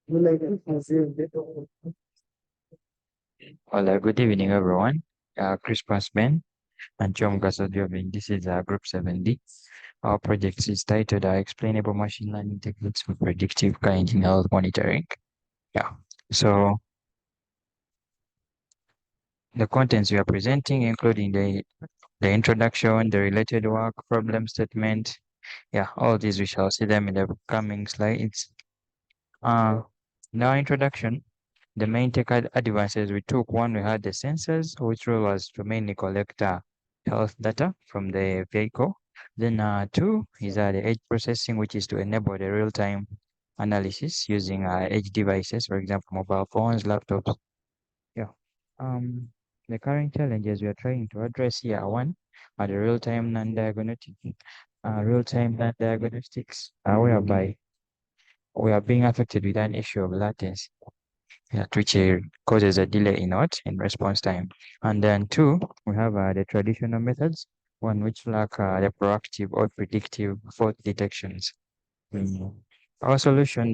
Well, good evening, everyone. Christmas Ben and John Gasodiobin. This is Group 7D. Our project is titled Explainable Machine Learning Techniques for Predictive Kind Health Monitoring. Yeah. So the contents we are presenting, including the introduction, the related work, problem statement. Yeah, all these we shall see them in the coming slides. Now introduction. The main tech advances we took, one, we had the sensors, which role was to mainly collect health data from the vehicle. Then two is the edge processing, which is to enable the real-time analysis using edge devices, for example, mobile phones, laptops. Yeah. Um, the current challenges we are trying to address here, one, are the real-time non-diagnostics, whereby we are being affected with an issue of latency, yeah, which causes a delay in what in response time. And then two, we have the traditional methods, one which lack the proactive or predictive fault detections. Mm. The solution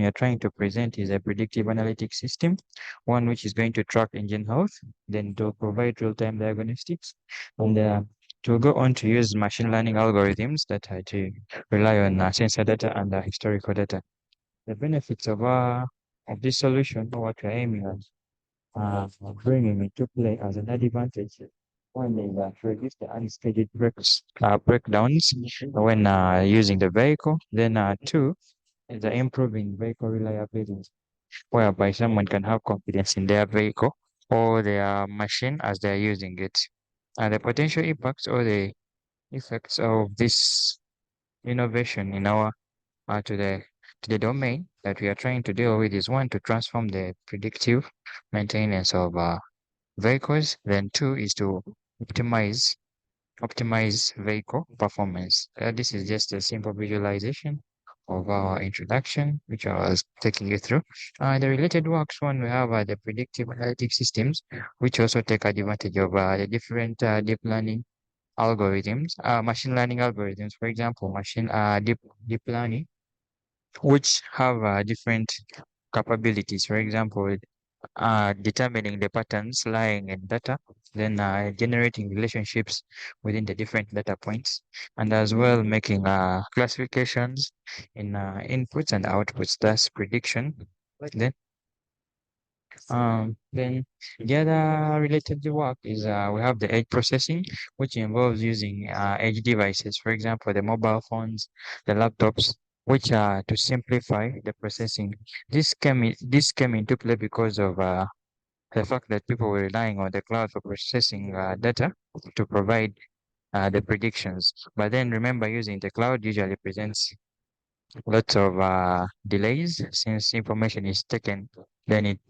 you're trying to present is a predictive analytics system, one which is going to track engine health, then to provide real-time diagnostics, and to go on to use machine learning algorithms that are to rely on sensor data and historical data. The benefits of this solution, or what we're aiming at, bringing into play as an advantage. One is to reduce the unscheduled breakdowns when using the vehicle. Then two is improving vehicle reliability, whereby someone can have confidence in their vehicle or their machine as they're using it. And the potential impacts or the effects of this innovation in our to the domain that we are trying to deal with is one, to transform the predictive maintenance of vehicles. Then two is to optimize vehicle performance. This is just a simple visualization of our introduction, which I was taking you through. The related works, one, we have the predictive analytic systems, which also take advantage of the different machine learning algorithms. For example, machine deep learning, which have different capabilities. For example, determining the patterns lying in data, then generating relationships within the different data points, and as well making classifications in inputs and outputs, thus prediction. Then, then the other related work is we have the edge processing, which involves using edge devices, for example, the mobile phones, the laptops, which are to simplify the processing. This came into play because of the fact that people were relying on the cloud for processing data to provide the predictions. But then remember, using the cloud usually presents lots of delays since information is taken, then it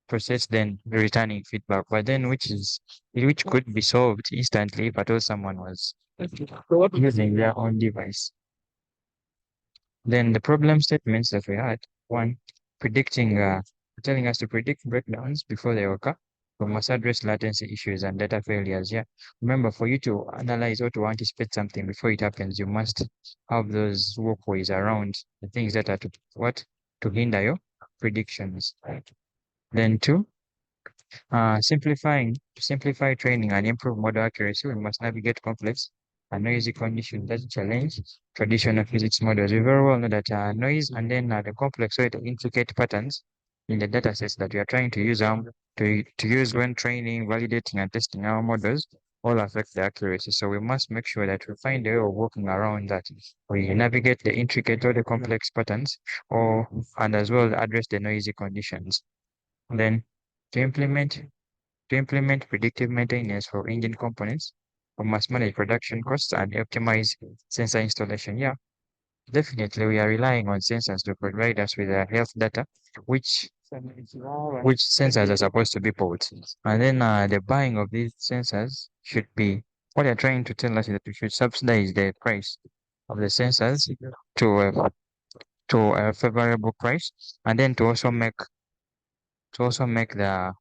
processed, then returning feedback. But then which could be solved instantly if at all someone was using their own device. Then the problem statements that we had, one, predicting, telling us to predict breakdowns before they occur. We must address latency issues and data failures. Yeah. Remember, for you to analyze or to anticipate something before it happens, you must have those walkways around the things that are to hinder your predictions. Then two, to simplify training and improve model accuracy, we must navigate complex and noisy conditions that challenge traditional physics models. We very well know that noise and then the complex or the intricate patterns in the data sets that we are trying to use when training, validating, and testing our models all affect the accuracy. So we must make sure that we find a way of working around that. We navigate the intricate or the complex patterns, and as well address the noisy conditions. Then to implement predictive maintenance for engine components, we must manage production costs and optimize sensor installation. Yeah, definitely we are relying on sensors to provide us with health data, which sensors are supposed to be bought. And then the buying of these sensors should be, what they're trying to tell us is that we should subsidize the price of the sensors to a, to a favorable price, and then to also make the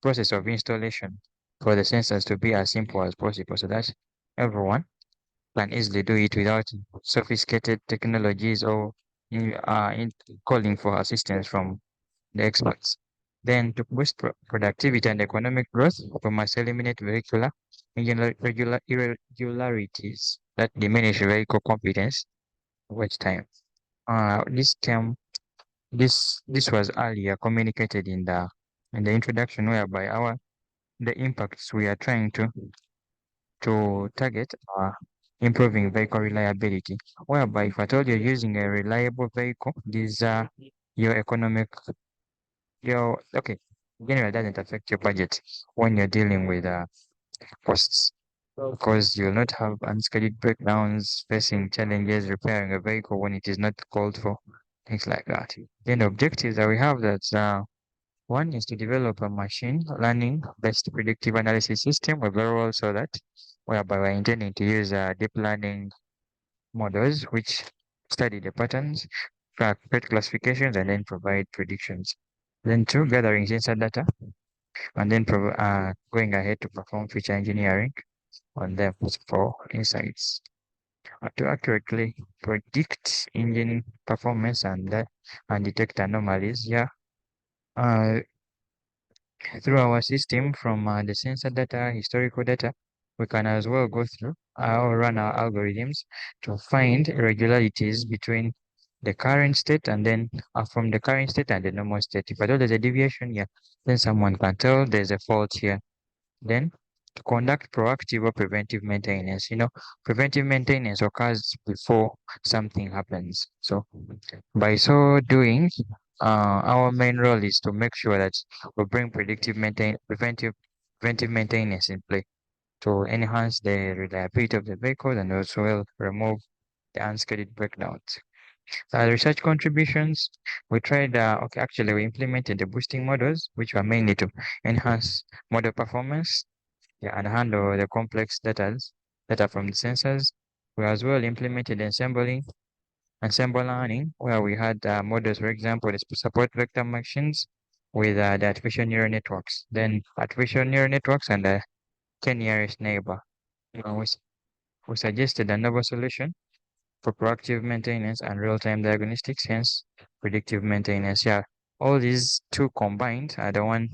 process of installation for the sensors to be as simple as possible so that everyone can easily do it without sophisticated technologies or in calling for assistance from the experts. Then to boost productivity and economic growth, we must eliminate vehicular irregularities that diminish vehicle competence with time. This was earlier communicated in the introduction, whereby the impacts we are trying to target are improving vehicle reliability, whereby if at all you're using a reliable vehicle, these are your economic your okay. Generally, doesn't affect your budget when you're dealing with costs, because you'll not have unscheduled breakdowns, facing challenges repairing a vehicle when it is not called for, things like that. Then the objectives that we have, that one is to develop a machine learning based predictive analysis system overall, so that whereby we're intending to use deep learning models which study the patterns, create classifications, and then provide predictions. Then two, gathering sensor data, and then going ahead to perform feature engineering on them for insights. To accurately predict engine performance and detect anomalies. Yeah. Uh, Through our system, from the sensor data, historical data, we can as well go through or run our algorithms to find irregularities between the current state and then from the current state and the normal state. If at all there's a deviation here, then someone can tell there's a fault here. Then to conduct proactive or preventive maintenance. Preventive maintenance occurs before something happens. So by so doing, our main role is to make sure that we bring preventive maintenance in play to enhance the reliability of the vehicle and also will remove the unscheduled breakdowns. Research contributions, we tried, actually we implemented the boosting models, which were mainly to enhance model performance, yeah, and handle the complex data from the sensors. We as well implemented ensemble learning, where we had models, for example, that support vector machines with the artificial neural networks. Then artificial neural networks and the k-nearest neighbor. We suggested a novel solution for proactive maintenance and real-time diagnostics, hence predictive maintenance. Yeah, all these two combined are the ones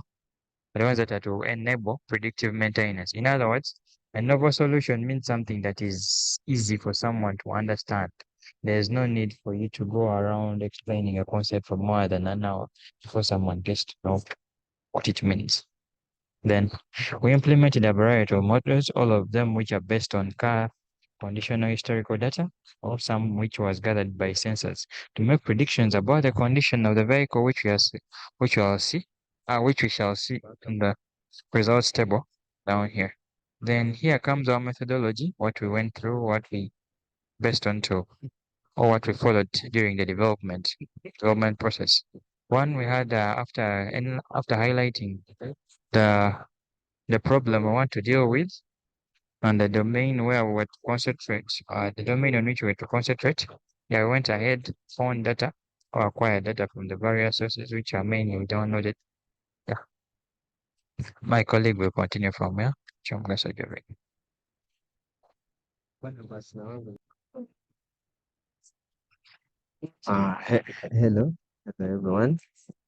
that are to enable predictive maintenance. In other words, a novel solution means something that is easy for someone to understand. There's no need for you to go around explaining a concept for more than an hour before someone gets to know what it means. Then we implemented a variety of models, all of them which are based on car conditional historical data, or some which was gathered by sensors to make predictions about the condition of the vehicle, which we shall see in the results table down here. Then here comes our methodology, what we went through, what we based on to, or what we followed during the development process. One, we had after highlighting the the problem we want to deal with and the domain where we were to concentrate, the domain on which we were to concentrate. Yeah, we went ahead, found data or acquired data from the various sources which are mainly downloaded. Yeah, my colleague will continue from here. Chonga Sajori. Hello, everyone.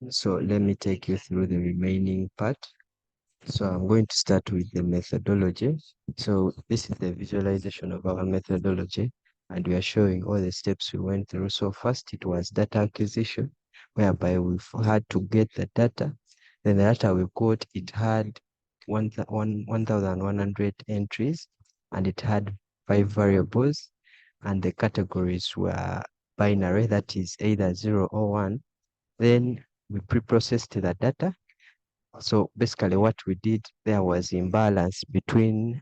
So let me take you through the remaining part. So I'm going to start with the methodology. So this is the visualization of our methodology, and we are showing all the steps we went through. So first it was data acquisition, whereby we had to get the data. Then the data we got, it had 1,100 entries, and it had 5 variables, and the categories were binary, that is either 0 or 1. Then we pre-processed the data. So basically what we did there was imbalance between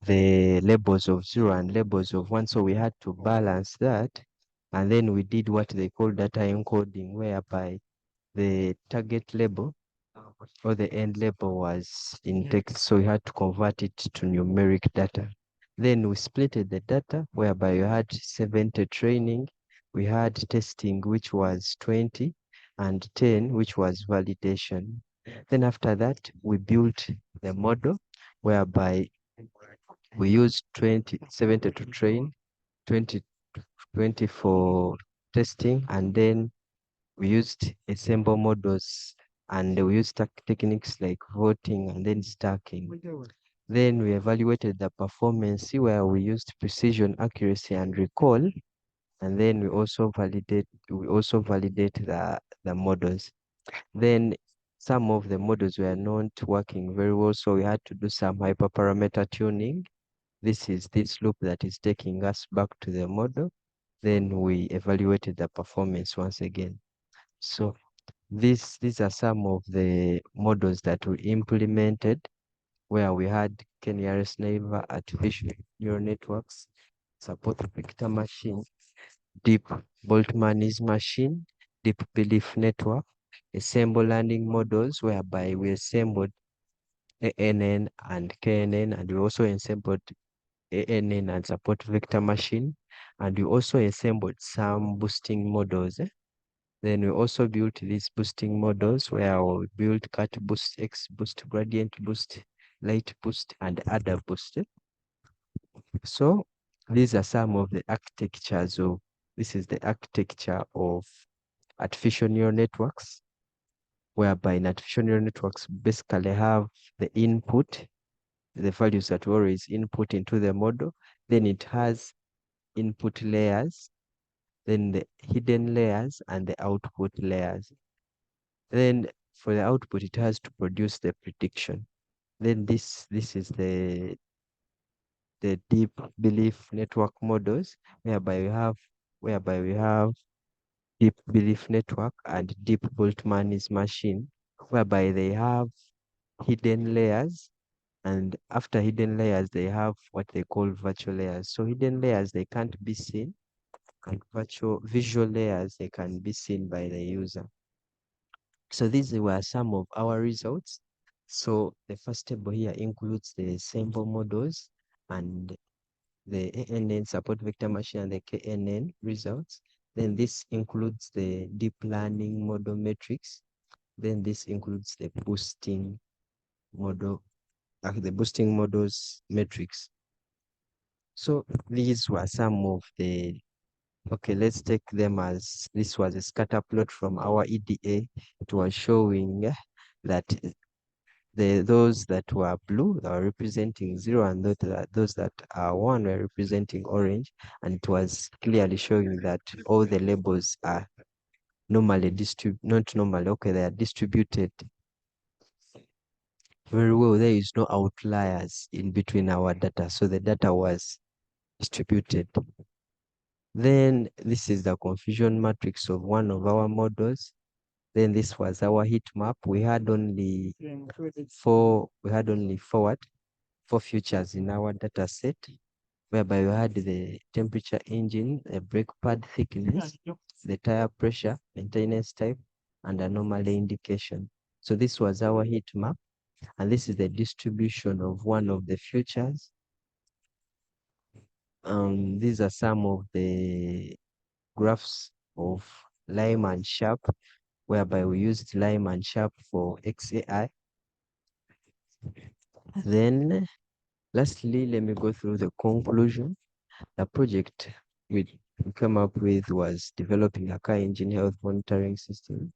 the labels of 0 and labels of 1. So we had to balance that. And then we did what they call data encoding, whereby the target label or the end label was in text. So we had to convert it to numeric data. Then we splitted the data, whereby you had 70 training, we had testing, which was 20, and 10, which was validation. Then after that, we built the model, whereby we used 70 to train, 20 for testing, and then we used ensemble models, and we used techniques like voting and then stacking. Then we evaluated the performance where we used precision, accuracy, and recall. And then we also validate the models. Then some of the models were not working very well, so we had to do some hyperparameter tuning. This is this loop that is taking us back to the model. Then we evaluated the performance once again. So these are some of the models that we implemented, where we had K-nearest neighbor, artificial neural networks, support vector machine, deep Boltzmann's machine, deep belief network, assemble learning models, whereby we assembled ANN and KNN, and we also assembled ANN and support vector machine, and we also assembled some boosting models. Then we also built these boosting models, where we built cut boost, X boost, gradient boost, light boost, and other boost. So these are some of the architectures of, this is the architecture of artificial neural networks, whereby in artificial neural networks basically have the input, the values that we always input into the model. Then it has input layers, then the hidden layers, and the output layers. Then for the output, it has to produce the prediction. Then this is the deep belief network models, whereby we have deep belief network and deep Boltzmann's machine, whereby they have hidden layers, and after hidden layers they have what they call virtual layers. So hidden layers, they can't be seen, and virtual visual layers, they can be seen by the user. So these were some of our results. So the first table here includes the sample models and the ANN support vector machine and the KNN results. Then this includes the deep learning model matrix. Then this includes the boosting model, the boosting models matrix. So these were some of the, okay, let's take them as this was a scatter plot from our EDA. It was showing that those that were blue are representing 0, and those that are 1 were representing orange, and it was clearly showing that all the labels are normally not normally, okay, they are distributed very well. There is no outliers in between our data, so the data was distributed. Then this is the confusion matrix of one of our models. Then this was our heat map. We had only four features in our data set, whereby we had the temperature engine, the brake pad thickness, the tire pressure, maintenance type, and anomaly indication. So this was our heat map, and this is the distribution of one of the features. These are some of the graphs of Lime and Sharp, whereby we used Lime and Sharp for XAI. Then lastly, let me go through the conclusion. The project we came up with was developing a car engine health monitoring system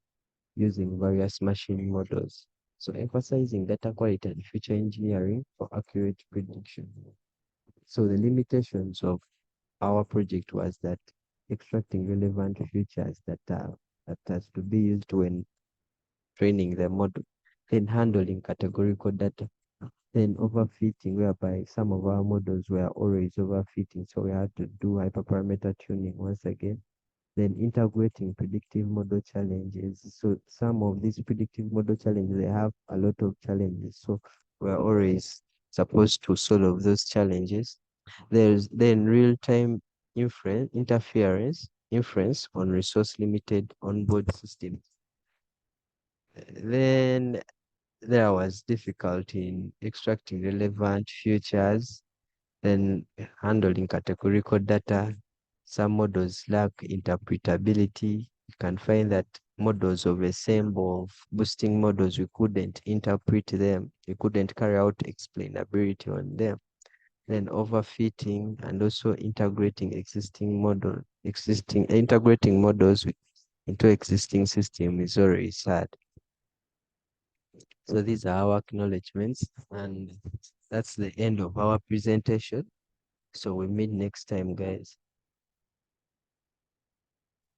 using various machine models. So emphasizing data quality and feature engineering for accurate prediction. So the limitations of our project was that extracting relevant features that has to be used when training the model, then handling categorical data, then overfitting, whereby some of our models were always overfitting, so we had to do hyperparameter tuning once again. Then integrating predictive model challenges. So some of these predictive model challenges, they have a lot of challenges, so we're always supposed to solve those challenges. There's then real-time inference on resource limited onboard systems. Then there was difficulty in extracting relevant features, then handling categorical data. Some models lack interpretability. You can find that models of a sample of boosting models, we couldn't interpret them. We couldn't carry out explainability on them. then overfitting, and also integrating integrating models into existing system is already sad. So these are our acknowledgements, and that's the end of our presentation. So we meet next time, guys.